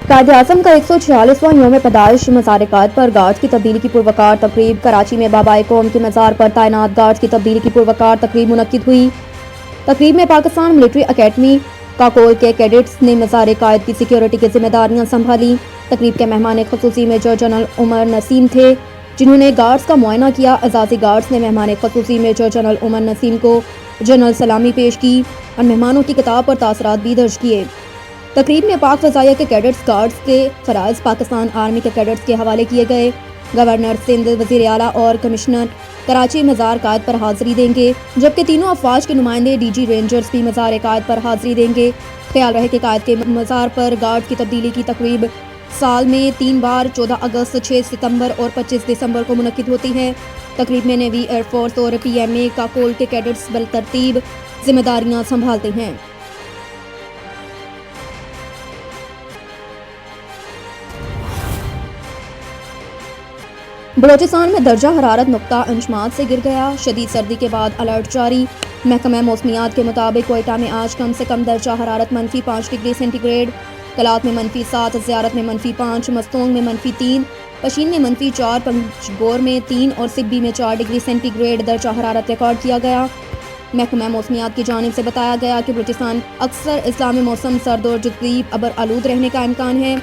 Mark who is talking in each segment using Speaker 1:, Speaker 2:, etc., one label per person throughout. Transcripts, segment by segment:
Speaker 1: قائد اعظم کا 146واں یوم پیدائش مزار قائد پر گارڈز کی تبدیلی کی پروقار تقریب۔ کراچی میں بابائے قوم کے مزار پر تعینات گارڈز کی تبدیلی کی پروقار تقریب منعقد ہوئی۔ تقریب میں پاکستان ملٹری اکیڈمی کاکول کے کیڈٹس نے مزار قائد کی سیکیورٹی کی ذمہ داریاں سنبھالیں۔ تقریب کے مہمان خصوصی میجر جنرل عمر نسیم تھے، جنہوں نے گارڈز کا معائنہ کیا۔ اعزازی گارڈز نے مہمان خصوصی میجر جنرل عمر نسیم کو جنرل سلامی پیش کی اور مہمانوں کی کتاب پر تاثرات بھی درج کیے۔ تقریب میں پاک فضائیہ کے کیڈٹس گارڈز کے فرائض پاکستان آرمی کے کیڈٹس کے حوالے کیے گئے۔ گورنر سندھ، وزیر اعلیٰ اور کمشنر کراچی مزار قائد پر حاضری دیں گے، جبکہ تینوں افواج کے نمائندے ڈی جی رینجرز بھی مزار قائد پر حاضری دیں گے۔ خیال رہے کہ قائد کے مزار پر گارڈ کی تبدیلی کی تقریب سال میں 3 بار 14 اگست، 6 ستمبر اور 25 دسمبر کو منعقد ہوتی ہے۔ تقریب میں نیوی، ایئر فورس اور پی ایم اے کاکول کے کیڈٹس بالترتیب ذمہ داریاں سنبھالتے ہیں۔ بلوچستان میں درجہ حرارت نقطہ انچ سے گر گیا، شدید سردی کے بعد الرٹ جاری۔ محکمہ موسمیات کے مطابق کوئٹہ میں آج کم سے کم درجہ حرارت -5 ڈگری سینٹی گریڈ، کلات میں -7، زیارت میں -5، مستونگ میں -3، پشین میں -4، پنجگور میں 3 اور سگبی میں 4 ڈگری سینٹی گریڈ درجہ حرارت ریکارڈ کیا گیا۔ محکمہ موسمیات کی جانب سے بتایا گیا کہ بلوچستان اکثر اضلاع میں موسم سرد اور جزوی ابر آلود رہنے کا امکان ہے۔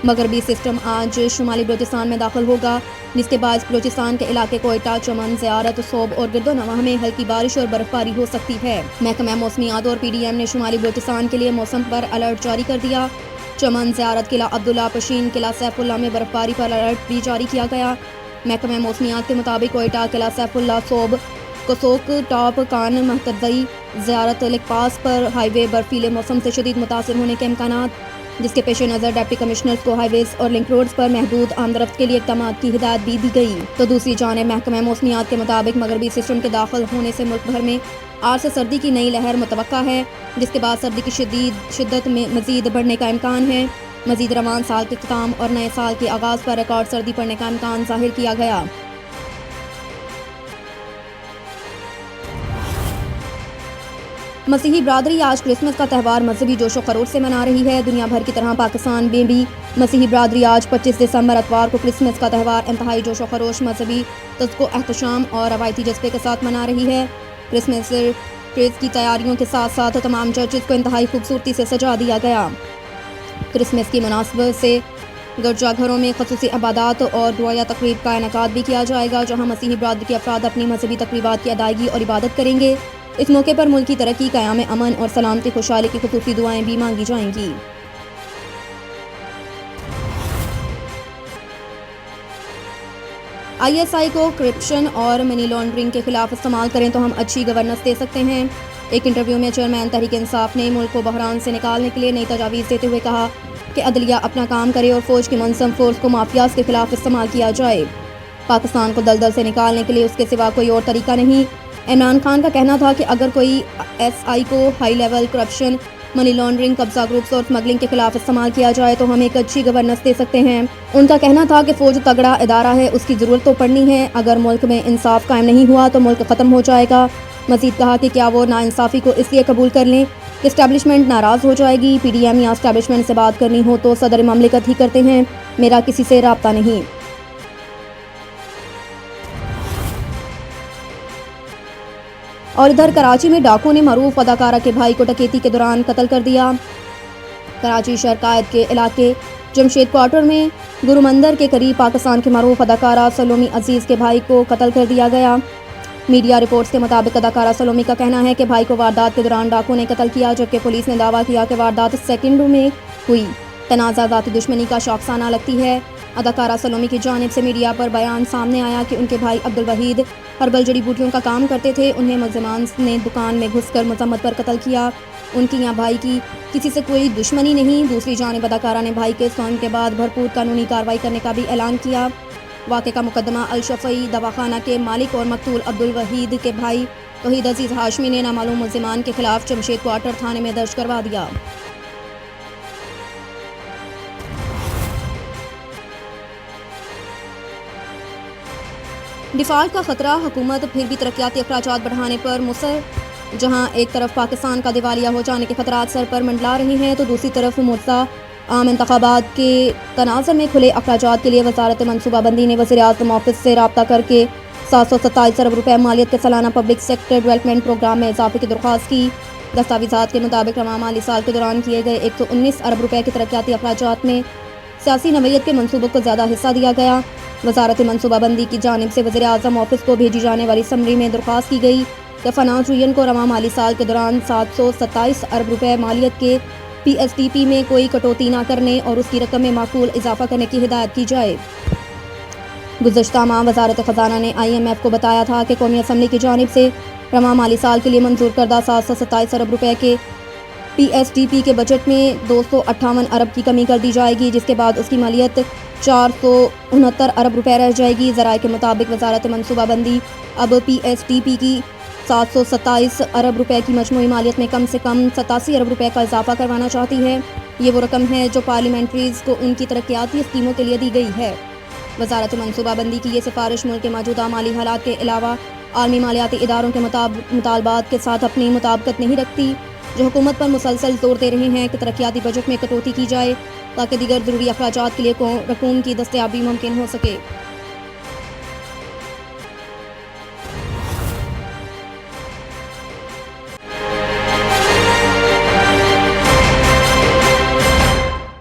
Speaker 1: مغربی سسٹم آج شمالی بلوچستان میں داخل ہوگا، جس کے باعث بلوچستان کے علاقے کوئٹہ، چمن، زیارت، صوب اور گرد و نواح میں ہلکی بارش اور برف باری ہو سکتی ہے۔ محکمہ موسمیات اور پی ڈی ایم نے شمالی بلوچستان کے لیے موسم پر الرٹ جاری کر دیا۔ چمن، زیارت، قلعہ عبداللہ، پشین، قلعہ سیف اللہ میں برف باری پر الرٹ بھی جاری کیا گیا۔ محکمہ موسمیات کے مطابق کوئٹہ، قلعہ سیف اللہ، صوب، کسوک، ٹاپ، کان، مہتدئی، زیارت، لک پاس پر ہائی وے برفیلے موسم سے شدید متاثر ہونے کے امکانات، جس کے پیش نظر ڈپٹی کمشنرز کو ہائی ویز اور لنک روڈز پر محدود آمد رفت کے لیے اقدامات کی ہدایت بھی دی گئی۔ تو دوسری جانب محکمہ موسمیات کے مطابق مغربی سسٹم کے داخل ہونے سے ملک بھر میں آج سے سردی کی نئی لہر متوقع ہے، جس کے بعد سردی کی شدت میں مزید بڑھنے کا امکان ہے۔ مزید رواں سال کے اختتام اور نئے سال کے آغاز پر ریکارڈ سردی پڑنے کا امکان ظاہر کیا گیا۔ مسیحی برادری آج کرسمس کا تہوار مذہبی جوش و خروش سے منا رہی ہے۔ دنیا بھر کی طرح پاکستان میں بھی مسیحی برادری آج 25 دسمبر اتوار کو کرسمس کا تہوار انتہائی جوش و خروش، مذہبی طقس و احتشام اور روایتی جذبے کے ساتھ منا رہی ہے۔ کرسمس ٹریز کی تیاریوں کے ساتھ ساتھ تمام چرچز کو انتہائی خوبصورتی سے سجا دیا گیا۔ کرسمس کی مناسبت سے گرجا گھروں میں خصوصی عبادات اور دعائیہ تقریب کا انعقاد بھی کیا جائے گا، جہاں مسیحی برادری کے افراد اپنی مذہبی تقریبات کی ادائیگی اور عبادت کریں گے۔ اس موقع پر ملک کی ترقی، قیام امن اور سلامتی، خوشحالی کی خصوصی دعائیں بھی مانگی جائیں گی۔ آئی ایس آئی کو کرپشن اور منی لانڈرنگ کے خلاف استعمال کریں تو ہم اچھی گورننس دے سکتے ہیں۔ ایک انٹرویو میں چیئرمین تحریک انصاف نے ملک کو بحران سے نکالنے کے لیے نئی تجاویز دیتے ہوئے کہا کہ عدلیہ اپنا کام کرے اور فوج کی منظم فورس کو مافیاز کے خلاف استعمال کیا جائے۔ پاکستان کو دلدل سے نکالنے کے لیے اس کے سوا کوئی اور طریقہ نہیں۔ عمران خان کا کہنا تھا کہ اگر کوئی ایس آئی کو high level corruption, money laundering, قبضہ گروپس اور اسمگلنگ کے خلاف استعمال کیا جائے تو ہم ایک اچھی گورننس دے سکتے ہیں۔ ان کا کہنا تھا کہ فوج تگڑا ادارہ ہے، اس کی ضرورت تو پڑنی ہے، اگر ملک میں انصاف قائم نہیں ہوا تو ملک ختم ہو جائے گا۔ مزید کہا کہ کیا وہ ناانصافی کو اس لیے قبول کر لیں کہ اسٹیبلشمنٹ ناراض ہو جائے گی؟ پی ڈی ایم یا اسٹیبلشمنٹ سے بات کرنی ہو تو صدر مملکت ہی کرتے ہیں، میرا کسی سے رابطہ نہیں۔ اور ادھر کراچی میں ڈاکو نے معروف اداکارہ کے بھائی کو ڈکیتی کے دوران قتل کر دیا۔ کراچی شہر قائد کے علاقے جمشید کوارٹر میں گرو مندر کے قریب پاکستان کی معروف اداکارہ سلومی عزیز کے بھائی کو قتل کر دیا گیا۔ میڈیا رپورٹس کے مطابق اداکارہ سلومی کا کہنا ہے کہ بھائی کو واردات کے دوران ڈاکو نے قتل کیا، جبکہ پولیس نے دعویٰ کیا کہ واردات سیکنڈوں میں ہوئی۔ تنازع ذاتی دشمنی کا شاخسانہ لگتی ہے۔ اداکارہ سلومی کی جانب سے میڈیا پر بیان سامنے آیا کہ ان کے بھائی عبدالوحید ہربل جڑی بوٹیوں کا کام کرتے تھے، انہیں ملزمان نے دکان میں گھس کر مذمت پر قتل کیا۔ ان کی یا بھائی کی کسی سے کوئی دشمنی نہیں۔ دوسری جانب اداکارہ نے بھائی کے سوئم کے بعد بھرپور قانونی کارروائی کرنے کا بھی اعلان کیا۔ واقعے کا مقدمہ الشفیع دواخانہ کے مالک اور مقتول عبدالوحید کے بھائی توحید عزیز ہاشمی نے نامعلوم ملزمان کے خلاف جمشید کوارٹر تھانے میں درج کروا دیا۔ ڈیفالٹ کا خطرہ، حکومت پھر بھی ترقیاتی اخراجات بڑھانے پر مصر۔ جہاں ایک طرف پاکستان کا دیوالیہ ہو جانے کے خطرات سر پر منڈلا رہے ہیں تو دوسری طرف معجزہ عام انتخابات کے تناظر میں کھلے اخراجات کے لیے وزارت منصوبہ بندی نے وزیر اعظم آفس سے رابطہ کر کے 727 ارب روپے مالیت کے سالانہ پبلک سیکٹر ڈیولپمنٹ پروگرام میں اضافے کی درخواست کی۔ دستاویزات کے مطابق رواں مالی سال کے دوران کیے گئے 119 ارب روپے کے ترقیاتی اخراجات میں سیاسی نوعیت کے منصوبوں کو زیادہ حصہ دیا گیا۔ وزارت منصوبہ بندی کی جانب سے وزیر اعظم آفس کو بھیجی جانے والی سمری میں درخواست کی گئی کہ فنانس یونین کو رواں مالی سال کے دوران 727 ارب روپے مالیت کے پی ایس ٹی پی میں کوئی کٹوتی نہ کرنے اور اس کی رقم میں معقول اضافہ کرنے کی ہدایت کی جائے۔ گزشتہ ماہ وزارت خزانہ نے آئی ایم ایف کو بتایا تھا کہ قومی اسمبلی کی جانب سے رواں مالی سال کے لیے منظور کردہ 727 ارب روپے کے پی ایس ٹی پی کے بجٹ میں 258 ارب کی کمی کر دی جائے گی، جس کے بعد اس کی مالیت 469 ارب روپے رہ جائے گی۔ ذرائع کے مطابق وزارت منصوبہ بندی اب پی ایس ٹی پی کی 727 ارب روپے کی مجموعی مالیت میں کم سے کم 87 ارب روپے کا اضافہ کروانا چاہتی ہے۔ یہ وہ رقم ہے جو پارلیمنٹریز کو ان کی ترقیاتی اسکیموں کے لیے دی گئی ہے۔ وزارت منصوبہ بندی کی یہ سفارش ملک کے موجودہ مالی حالات کے علاوہ عالمی مالیاتی اداروں کے مطالبات کے ساتھ اپنی مطابقت نہیں رکھتی، جو حکومت پر مسلسل زور دے رہے ہیں کہ ترقیاتی بجٹ میں کٹوتی کی جائے تاکہ دیگر ضروری اخراجات کے لیے رقوم کی دستیابی ممکن ہو سکے۔